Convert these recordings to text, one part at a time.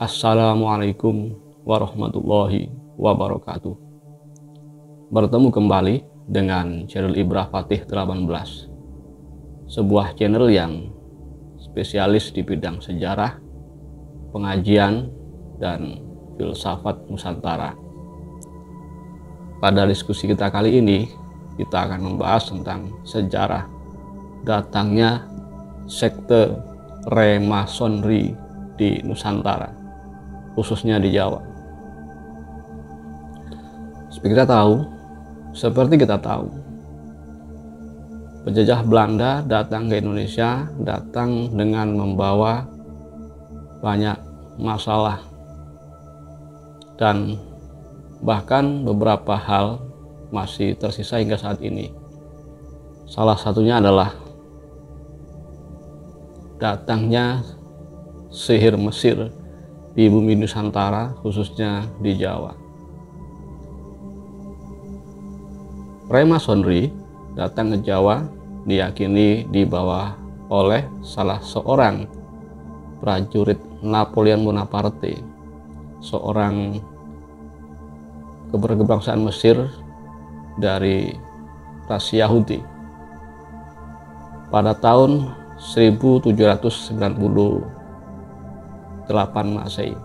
Assalamualaikum warahmatullahi wabarakatuh. Bertemu kembali dengan channel Ibrah Fatih 18, sebuah channel yang spesialis di bidang sejarah, pengajian, dan filsafat Nusantara. Pada diskusi kita kali ini, kita akan membahas tentang sejarah datangnya sekte Freemasonry di Nusantara, khususnya di Jawa. Seperti kita tahu, penjajah Belanda datang ke Indonesia, datang dengan membawa banyak masalah dan bahkan beberapa hal masih tersisa hingga saat ini. Salah satunya adalah datangnya sihir Mesir di bumi Nusantara, khususnya di Jawa. Freemasonry datang ke Jawa diyakini dibawa oleh salah seorang prajurit Napoleon Bonaparte, seorang keberkebangsaan Mesir dari ras Yahudi, pada tahun 1798 Masehi.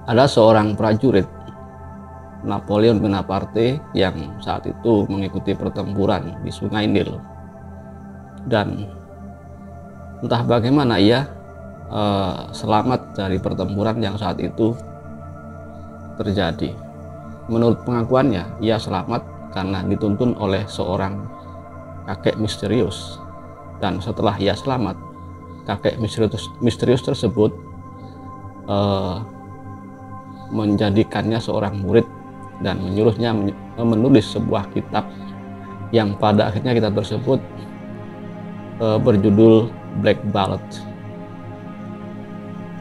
Ada seorang prajurit Napoleon Bonaparte yang saat itu mengikuti pertempuran di Sungai Nil, dan entah bagaimana ia selamat dari pertempuran yang saat itu terjadi. Menurut pengakuannya, ia selamat karena dituntun oleh seorang kakek misterius, dan setelah ia selamat, kakek misterius tersebut menjadikannya seorang murid dan menyuruhnya menulis sebuah kitab yang pada akhirnya kitab tersebut berjudul Black Ballad.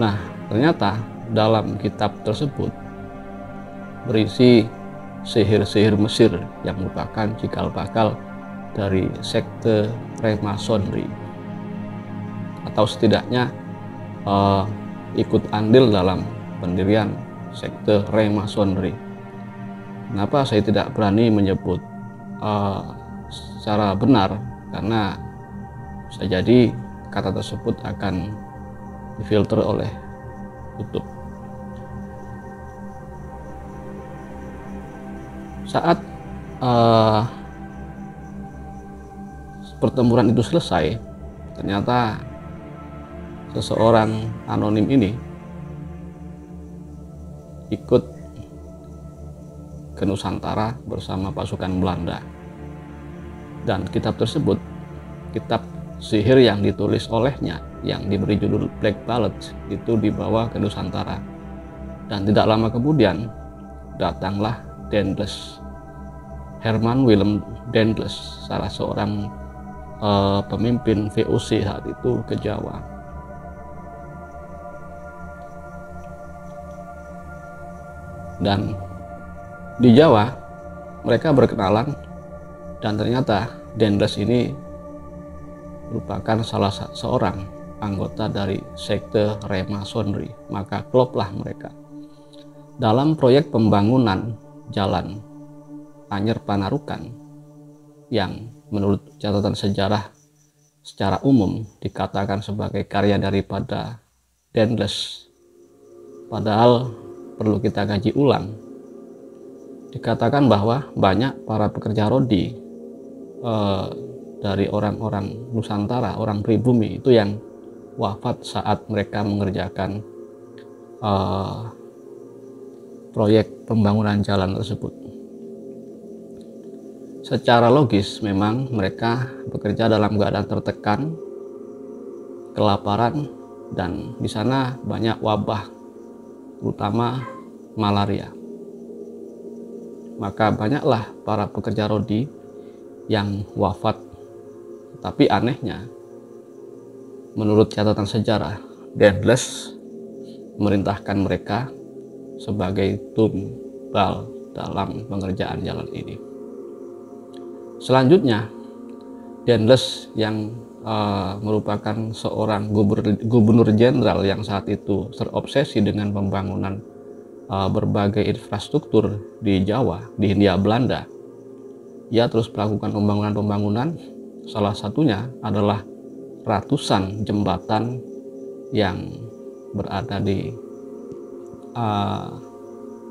Nah, ternyata dalam kitab tersebut berisi sihir-sihir Mesir yang merupakan cikal bakal dari sekte Freemasonry, atau setidaknya ikut andil dalam pendirian sekte Freemasonry. Kenapa saya tidak berani menyebut secara benar? Karena bisa jadi kata tersebut akan difilter oleh YouTube. Saat pertempuran itu selesai, ternyata seseorang anonim ini ikut ke Nusantara bersama pasukan Belanda, dan kitab tersebut, kitab sihir yang ditulis olehnya yang diberi judul Black Ballad, itu dibawa ke Nusantara. Dan tidak lama kemudian datanglah Daendels, Herman Willem Daendels, salah seorang pemimpin VOC saat itu, ke Jawa. Dan di Jawa mereka berkenalan, dan ternyata Daendels ini merupakan salah seorang anggota dari sekte Freemasonry. Maka kloplah mereka dalam proyek pembangunan jalan Anyer Panarukan, yang menurut catatan sejarah secara umum dikatakan sebagai karya daripada Daendels. Padahal perlu kita kaji ulang. Dikatakan bahwa banyak para pekerja rodi dari orang-orang Nusantara, orang pribumi itu yang wafat saat mereka mengerjakan proyek pembangunan jalan tersebut. Secara logis memang mereka bekerja dalam keadaan tertekan, kelaparan, dan di sana banyak wabah, terutama malaria. Maka banyaklah para pekerja rodi yang wafat. Tapi anehnya, menurut catatan sejarah, Daendels memerintahkan mereka sebagai tumbal dalam pengerjaan jalan ini. Selanjutnya, Daendels yang merupakan seorang gubernur jenderal yang saat itu terobsesi dengan pembangunan berbagai infrastruktur di Jawa, di Hindia Belanda. Ia terus melakukan pembangunan, salah satunya adalah ratusan jembatan yang berada di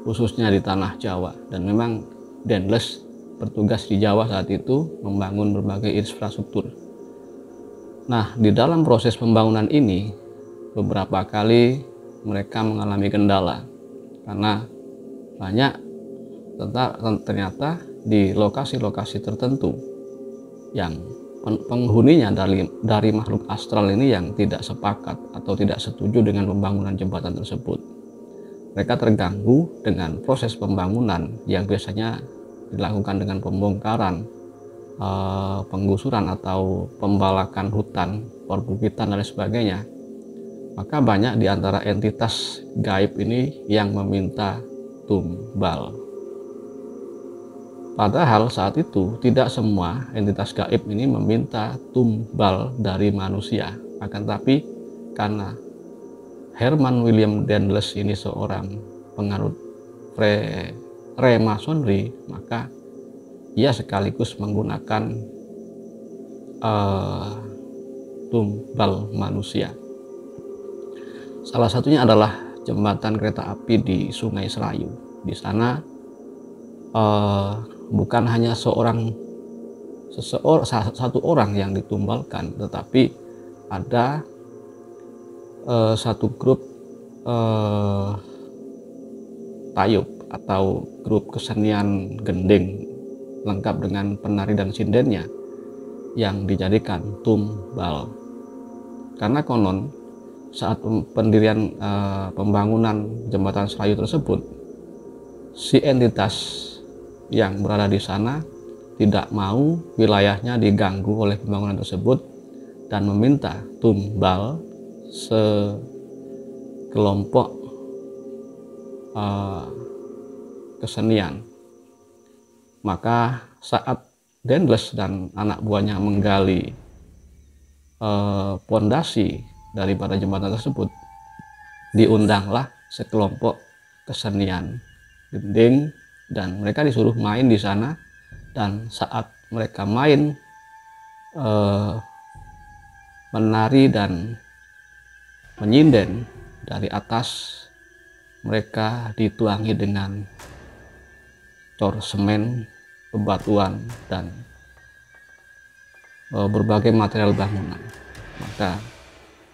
khususnya di tanah Jawa, dan memang Dendles bertugas di Jawa saat itu membangun berbagai infrastruktur. Nah, di dalam proses pembangunan ini beberapa kali mereka mengalami kendala karena banyak ternyata di lokasi-lokasi tertentu yang penghuninya dari makhluk astral ini yang tidak sepakat atau tidak setuju dengan pembangunan jembatan tersebut. Mereka terganggu dengan proses pembangunan yang biasanya dilakukan dengan pembongkaran, penggusuran atau pembalakan hutan, perbukitan dan sebagainya. Maka banyak di antara entitas gaib ini yang meminta tumbal. Padahal saat itu tidak semua entitas gaib ini meminta tumbal dari manusia. Akan tapi karena Herman William Dendles ini seorang penganut Freemasonry, maka ia sekaligus menggunakan tumbal manusia. Salah satunya adalah jembatan kereta api di Sungai Serayu. Di sana bukan hanya satu orang yang ditumbalkan, tetapi ada satu grup tayub atau grup kesenian gending lengkap dengan penari dan sindennya yang dijadikan tumbal. Karena konon saat pendirian pembangunan jembatan Serayu tersebut, si entitas yang berada di sana tidak mau wilayahnya diganggu oleh pembangunan tersebut dan meminta tumbal sekelompok kesenian. Maka saat Dendles dan anak buahnya menggali pondasi daripada jembatan tersebut, diundanglah sekelompok kesenian gending dan mereka disuruh main di sana. Dan saat mereka main menari dan menyinden, dari atas mereka dituangi dengan cor semen, bebatuan dan berbagai material bangunan. Maka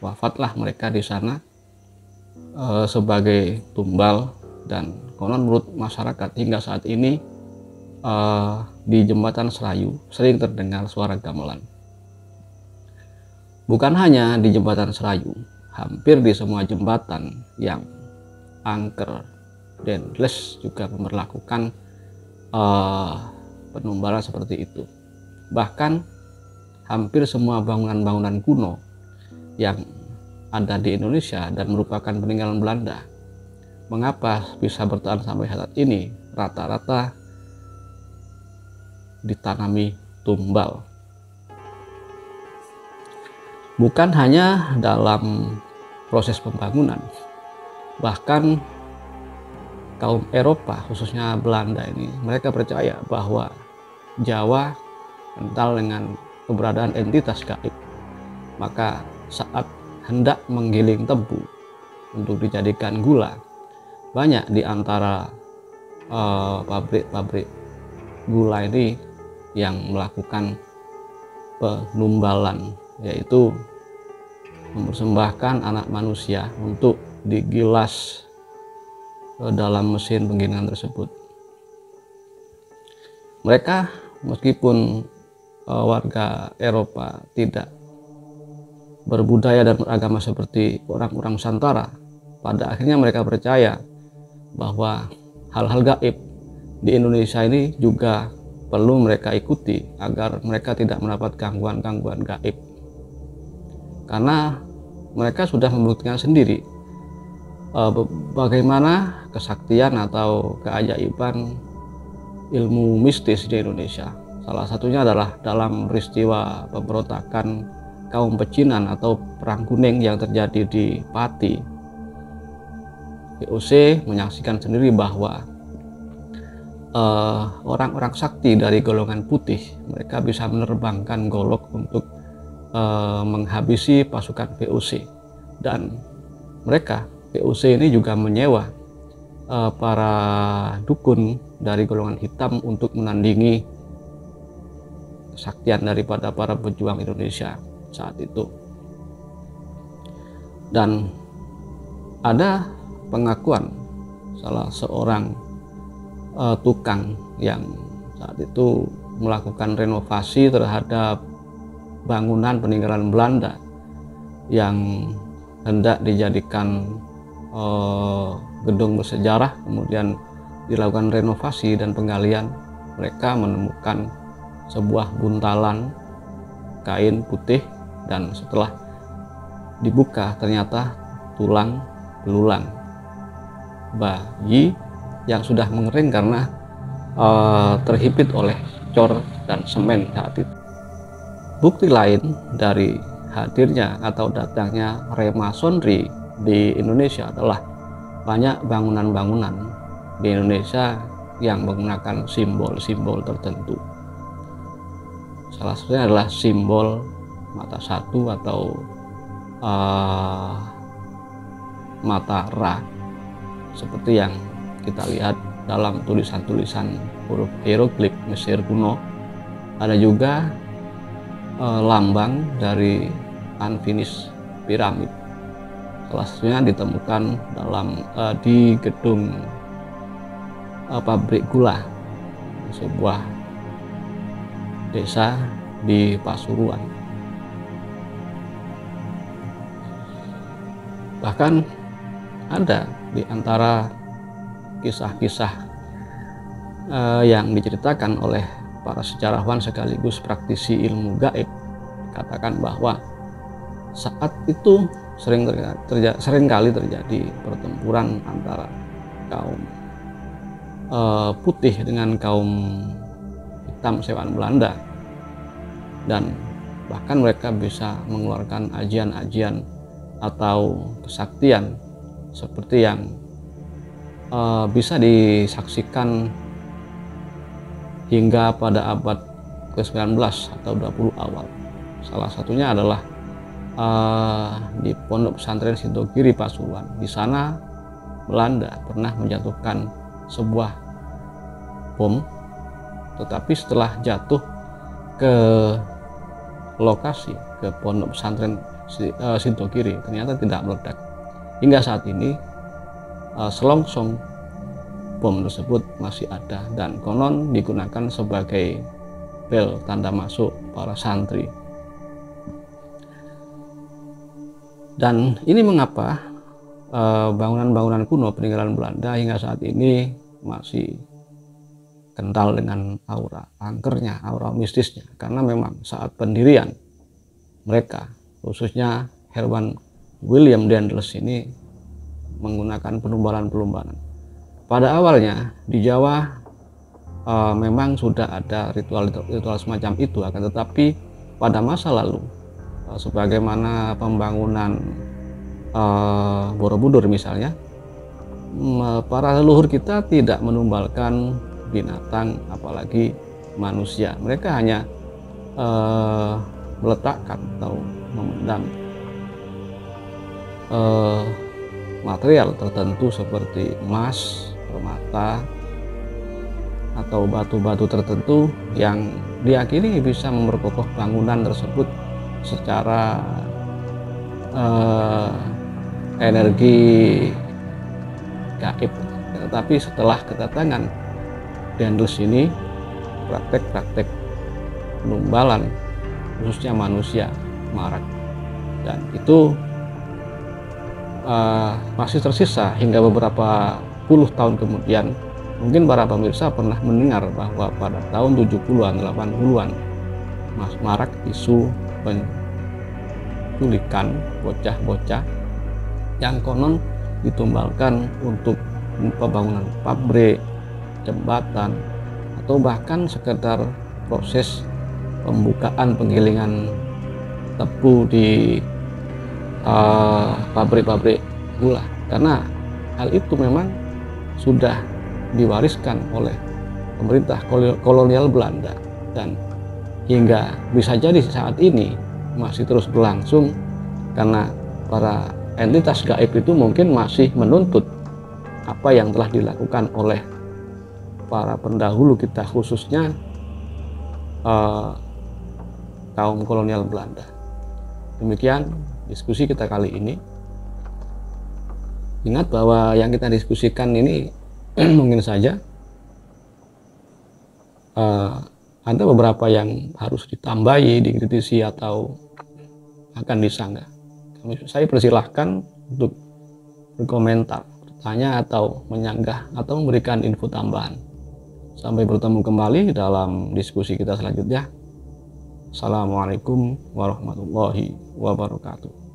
wafatlah mereka di sana sebagai tumbal. Dan konon menurut masyarakat hingga saat ini di jembatan Serayu sering terdengar suara gamelan. Bukan hanya di jembatan Serayu, hampir di semua jembatan yang angker, Dendles juga memperlakukan penumbalan seperti itu. Bahkan hampir semua bangunan-bangunan kuno yang ada di Indonesia dan merupakan peninggalan Belanda, mengapa bisa bertahan sampai saat ini, rata-rata ditanami tumbal. Bukan hanya dalam proses pembangunan, bahkan kaum Eropa, khususnya Belanda ini, mereka percaya bahwa Jawa kental dengan keberadaan entitas gaib. Maka saat hendak menggiling tebu untuk dijadikan gula, banyak di antara pabrik-pabrik gula ini yang melakukan penumbalan, yaitu mempersembahkan anak manusia untuk digilas dalam mesin penggilingan tersebut. Mereka meskipun warga Eropa tidak berbudaya dan beragama seperti orang-orang Nusantara, pada akhirnya mereka percaya bahwa hal-hal gaib di Indonesia ini juga perlu mereka ikuti agar mereka tidak mendapat gangguan-gangguan gaib. Karena mereka sudah membuktikan sendiri bagaimana kesaktian atau keajaiban ilmu mistis di Indonesia. Salah satunya adalah dalam peristiwa pemberontakan kaum pecinan atau perang kuning yang terjadi di Pati, VOC menyaksikan sendiri bahwa orang-orang sakti dari golongan putih, mereka bisa menerbangkan golok untuk menghabisi pasukan VOC, dan mereka VOC ini juga menyewa para dukun dari golongan hitam untuk menandingi kesaktian daripada para pejuang Indonesia saat itu. Dan ada pengakuan salah seorang tukang yang saat itu melakukan renovasi terhadap bangunan peninggalan Belanda yang hendak dijadikan gedung bersejarah, kemudian dilakukan renovasi dan penggalian. Mereka menemukan sebuah buntalan kain putih, dan setelah dibuka ternyata tulang belulang bayi yang sudah mengering karena terhimpit oleh cor dan semen saat itu. Bukti lain dari hadirnya atau datangnya Freemasonry di Indonesia adalah banyak bangunan-bangunan di Indonesia yang menggunakan simbol-simbol tertentu. Salah satunya adalah simbol mata satu atau mata Ra, seperti yang kita lihat dalam tulisan-tulisan huruf hieroglif Mesir kuno. Ada juga lambang dari unfinished piramid. Salah satunya ditemukan di gedung pabrik gula, sebuah desa di Pasuruan. Bahkan ada di antara kisah-kisah yang diceritakan oleh para sejarawan sekaligus praktisi ilmu gaib, katakan bahwa saat itu seringkali terjadi pertempuran antara kaum putih dengan kaum hitam sewaan Belanda, dan bahkan mereka bisa mengeluarkan ajian-ajian atau kesaktian seperti yang bisa disaksikan hingga pada abad ke-19 atau 20 awal. Salah satunya adalah di Pondok Pesantren Sintogiri Pasuruan. Di sana Belanda pernah menjatuhkan sebuah bom, tetapi setelah jatuh ke lokasi, ke Pondok Pesantren Sintogiri, ternyata tidak meledak. Hingga saat ini selongsong bom tersebut masih ada dan konon digunakan sebagai bel tanda masuk para santri. Dan ini mengapa bangunan-bangunan kuno peninggalan Belanda hingga saat ini masih kental dengan aura angkernya, aura mistisnya, karena memang saat pendirian mereka, khususnya Herman William Daendels ini, menggunakan penumbalan-penumbalan. Pada awalnya di Jawa memang sudah ada ritual semacam itu, akan tetapi pada masa lalu sebagaimana pembangunan Borobudur misalnya, para leluhur kita tidak menumbalkan binatang apalagi manusia. Mereka hanya meletakkan atau memendam material tertentu seperti emas, permata, atau batu-batu tertentu yang diyakini bisa memperkokoh bangunan tersebut secara energi gaib. Tetapi setelah kedatangan Daendels ini, praktek-praktek penumbalan khususnya manusia marak, dan itu masih tersisa hingga beberapa puluh tahun kemudian. Mungkin para pemirsa pernah mendengar bahwa pada tahun 70-an, 80-an marak isu penculikan bocah-bocah yang konon ditumbalkan untuk pembangunan pabrik, jembatan, atau bahkan sekedar proses pembukaan penggilingan tebu di pabrik-pabrik gula, karena hal itu memang sudah diwariskan oleh pemerintah kolonial Belanda dan hingga bisa jadi saat ini masih terus berlangsung, karena para entitas gaib itu mungkin masih menuntut apa yang telah dilakukan oleh para pendahulu kita, khususnya kaum kolonial Belanda. Demikian diskusi kita kali ini. Ingat bahwa yang kita diskusikan ini mungkin saja ada beberapa yang harus ditambahi, dikritisi, atau akan disanggah. Saya persilahkan untuk berkomentar, bertanya, atau menyanggah, atau memberikan info tambahan. Sampai bertemu kembali dalam diskusi kita selanjutnya. Assalamualaikum warahmatullahi wabarakatuh.